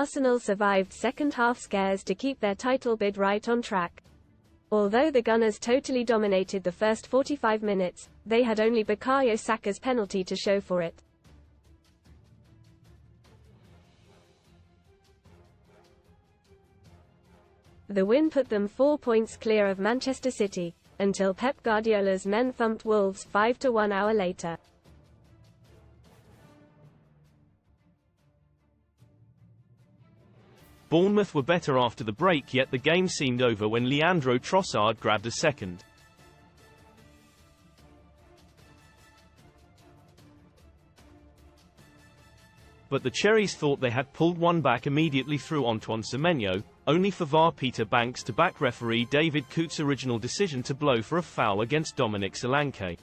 Arsenal survived second-half scares to keep their title bid right on track. Although the Gunners totally dominated the first 45 minutes, they had only Bukayo Saka's penalty to show for it. The win put them 4 points clear of Manchester City, until Pep Guardiola's men thumped Wolves 5-1 1 hour later. Bournemouth were better after the break, yet the game seemed over when Leandro Trossard grabbed a second. But the Cherries thought they had pulled one back immediately through Antoine Semenyo, only for VAR Peter Banks to back referee David Coote's original decision to blow for a foul against Dominic Solanke.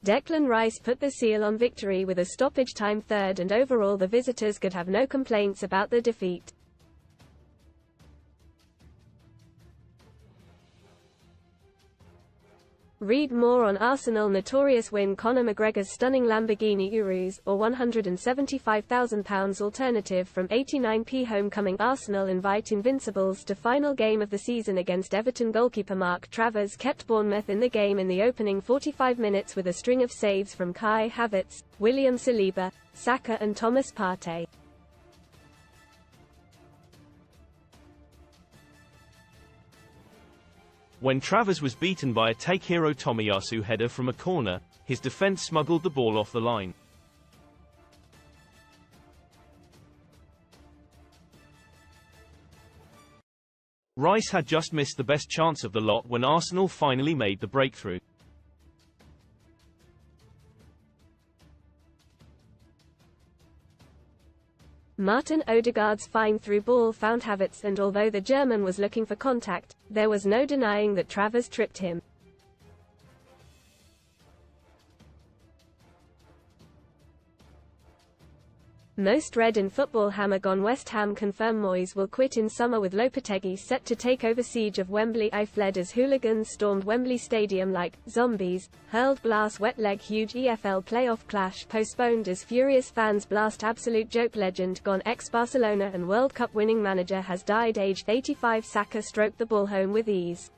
Declan Rice put the seal on victory with a stoppage-time third, and overall the visitors could have no complaints about the defeat. Read more on Arsenal notorious win. Conor McGregor's stunning Lamborghini Urus, or £175,000 alternative from 89p. Homecoming. Arsenal invite Invincibles to final game of the season against Everton. Goalkeeper Mark Travers kept Bournemouth in the game in the opening 45 minutes with a string of saves from Kai Havertz, William Saliba, Saka and Thomas Partey. When Travers was beaten by a Takehiro Tomiyasu header from a corner, his defense smuggled the ball off the line. Rice had just missed the best chance of the lot when Arsenal finally made the breakthrough. Martin Odegaard's fine through ball found Havertz, and although the German was looking for contact, there was no denying that Travers tripped him. Most read in football. Hammer gone. West Ham confirm Moyes will quit in summer with Lopetegui set to take over siege of Wembley. I fled as hooligans stormed Wembley Stadium like zombies, hurled glass wet leg. Huge EFL playoff clash postponed as furious fans blast. Absolute joke. Legend gone. Ex-Barcelona and World Cup winning manager has died aged 85. Saka stroked the ball home with ease.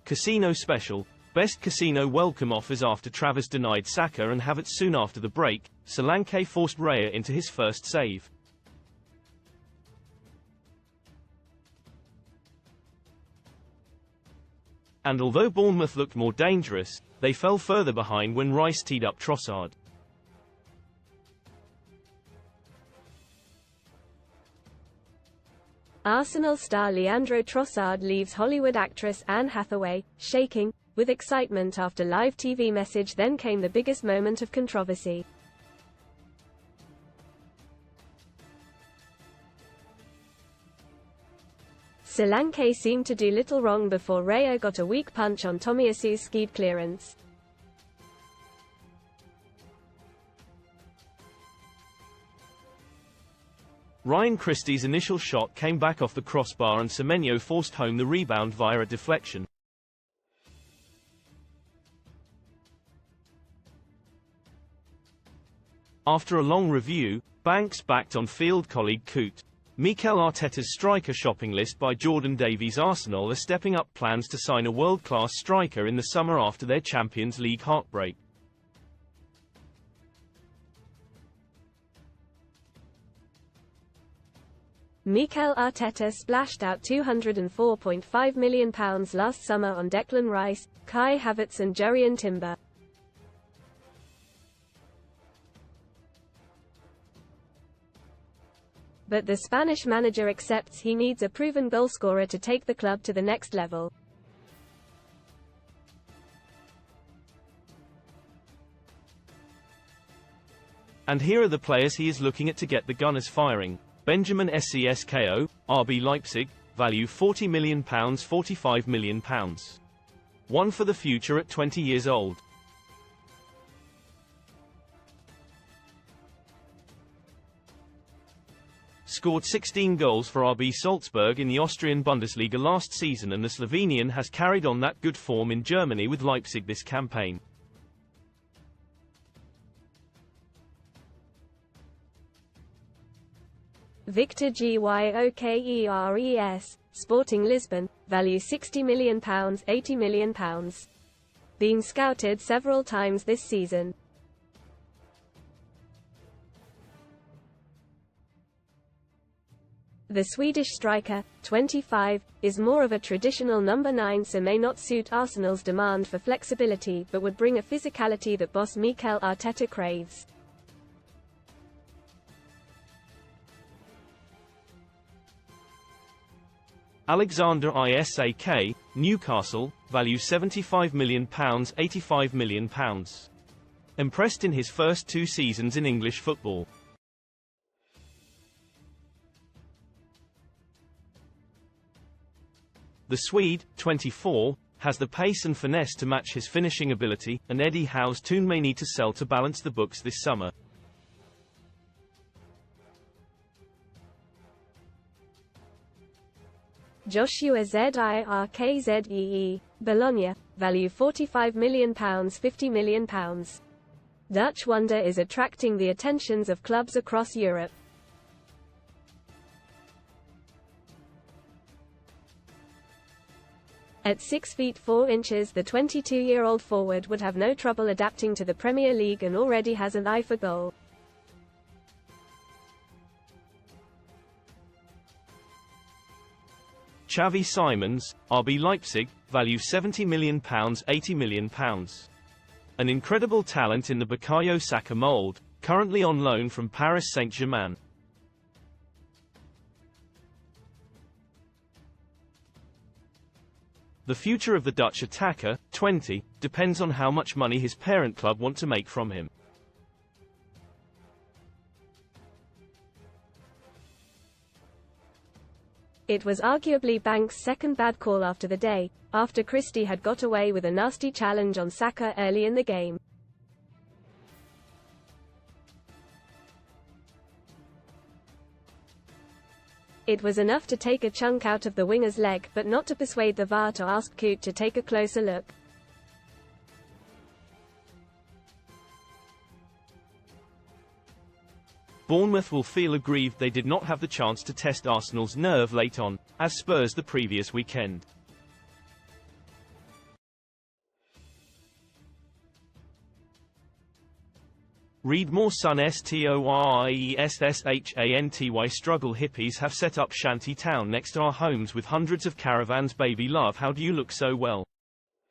Casino special. Best casino welcome offers after Travers denied Saka and Havertz. Soon after the break, Solanke forced Raya into his first save. And although Bournemouth looked more dangerous, they fell further behind when Rice teed up Trossard. Arsenal star Leandro Trossard leaves Hollywood actress Anne Hathaway shaking with excitement after live TV message. Then came the biggest moment of controversy. Solanke seemed to do little wrong before Raya got a weak punch on Tomiyasu's skied clearance. Ryan Christie's initial shot came back off the crossbar and Semenyo forced home the rebound via a deflection. After a long review, Banks backed on field colleague Coote. Mikel Arteta's striker shopping list by Jordan Davies. Arsenal are stepping up plans to sign a world-class striker in the summer after their Champions League heartbreak. Mikel Arteta splashed out £204.5 million last summer on Declan Rice, Kai Havertz and Jurrien Timber. But the Spanish manager accepts he needs a proven goalscorer to take the club to the next level. And here are the players he is looking at to get the Gunners firing. Benjamin Sesko, RB Leipzig, value £40 million, £45 million. One for the future at 20 years old. scored 16 goals for RB Salzburg in the Austrian Bundesliga last season, and the Slovenian has carried on that good form in Germany with Leipzig this campaign. Victor Gyökeres, Sporting Lisbon, value £60 million, £80 million. Being scouted several times this season. The Swedish striker, 25, is more of a traditional number 9, so may not suit Arsenal's demand for flexibility, but would bring a physicality that boss Mikel Arteta craves. Alexander Isak, Newcastle, value £75 million, £85 million. Impressed in his first 2 seasons in English football. The Swede, 24, has the pace and finesse to match his finishing ability, and Eddie Howe's Toon may need to sell to balance the books this summer. Joshua Zirkzee, Bologna, value £45 million, £50 million. Dutch wonder is attracting the attentions of clubs across Europe. At 6 feet 4 inches, the 22-year-old forward would have no trouble adapting to the Premier League and already has an eye for goal. Xavi Simons, RB Leipzig, value £70 million, £80 million. An incredible talent in the Bukayo Saka mould, currently on loan from Paris Saint-Germain. The future of the Dutch attacker, 20, depends on how much money his parent club want to make from him. It was arguably Bank's second bad call after the day, after Christie had got away with a nasty challenge on Saka early in the game. It was enough to take a chunk out of the winger's leg, but not to persuade the VAR to ask Coote to take a closer look. Bournemouth will feel aggrieved they did not have the chance to test Arsenal's nerve late on, as Spurs the previous weekend. Read more. Sun STORIESSHANTY struggle. Hippies have set up shanty town next to our homes with hundreds of caravans. Baby love, how do you look so well?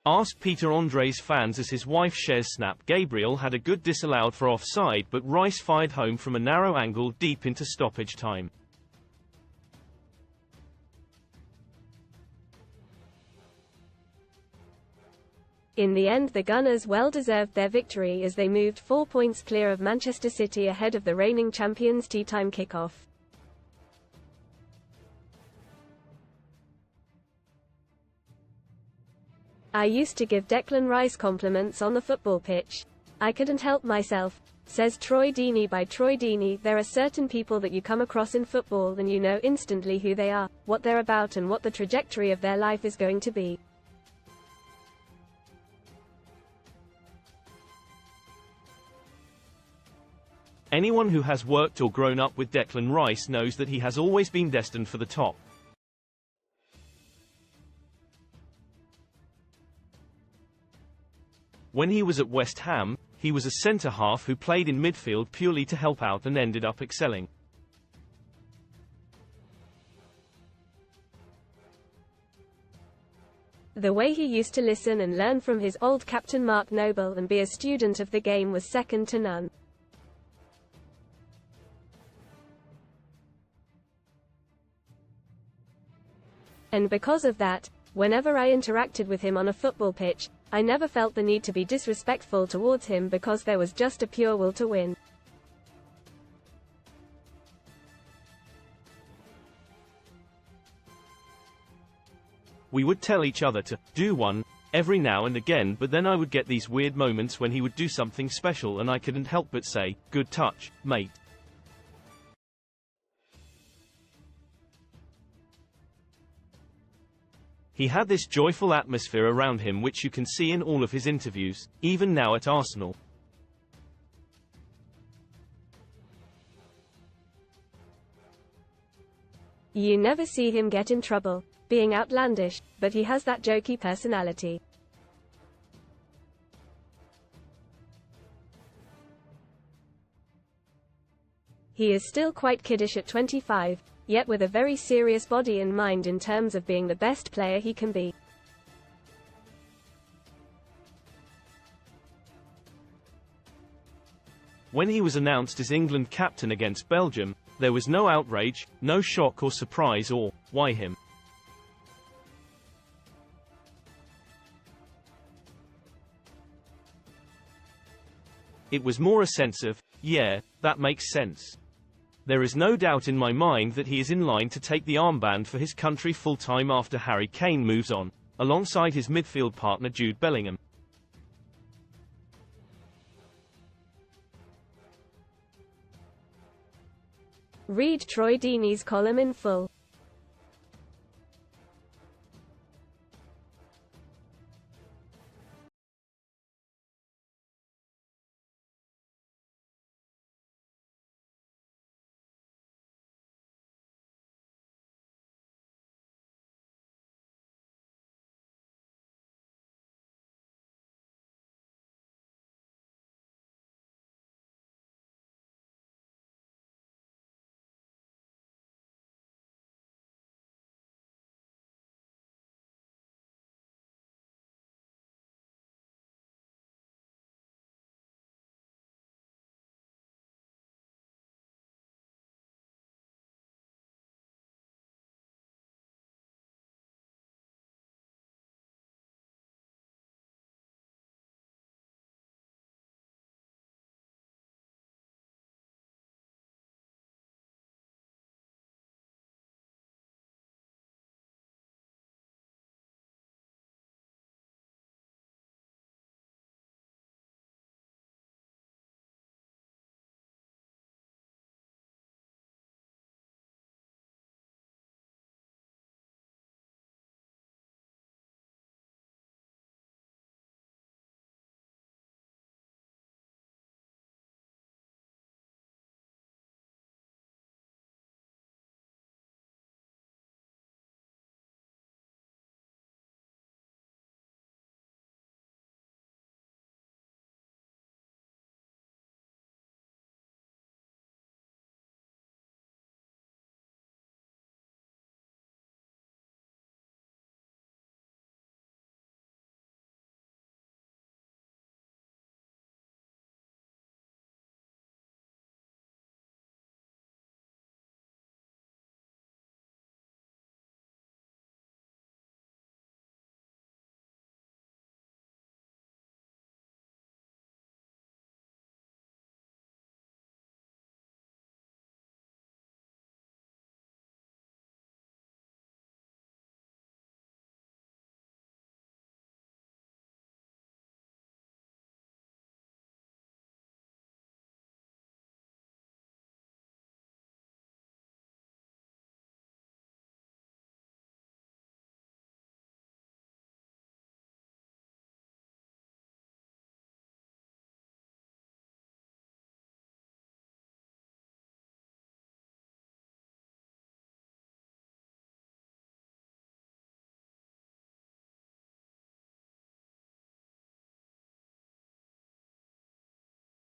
Ask Peter Andre's fans as his wife shares snap. Gabriel had a good disallowed for offside, but Rice fired home from a narrow angle deep into stoppage time. In the end, the Gunners well deserved their victory as they moved 4 points clear of Manchester City ahead of the reigning champions' tea-time kickoff. I used to give Declan Rice compliments on the football pitch. I couldn't help myself, says Troy Deeney. By Troy Deeney, there are certain people that you come across in football and you know instantly who they are, what they're about and what the trajectory of their life is going to be. Anyone who has worked or grown up with Declan Rice knows that he has always been destined for the top. When he was at West Ham, he was a centre-half who played in midfield purely to help out and ended up excelling. The way he used to listen and learn from his old captain Mark Noble and be a student of the game was second to none. And because of that, whenever I interacted with him on a football pitch, I never felt the need to be disrespectful towards him because there was just a pure will to win. We would tell each other to do one every now and again, but then I would get these weird moments when he would do something special and I couldn't help but say, "Good touch, mate." He had this joyful atmosphere around him which you can see in all of his interviews, even now at Arsenal. You never see him get in trouble, being outlandish, but he has that jokey personality. He is still quite kiddish at 25, yet with a very serious body and mind in terms of being the best player he can be. When he was announced as England captain against Belgium, there was no outrage, no shock or surprise or, why him? It was more a sense of, yeah, that makes sense. There is no doubt in my mind that he is in line to take the armband for his country full-time after Harry Kane moves on, alongside his midfield partner Jude Bellingham. Read Troy Deeney's column in full.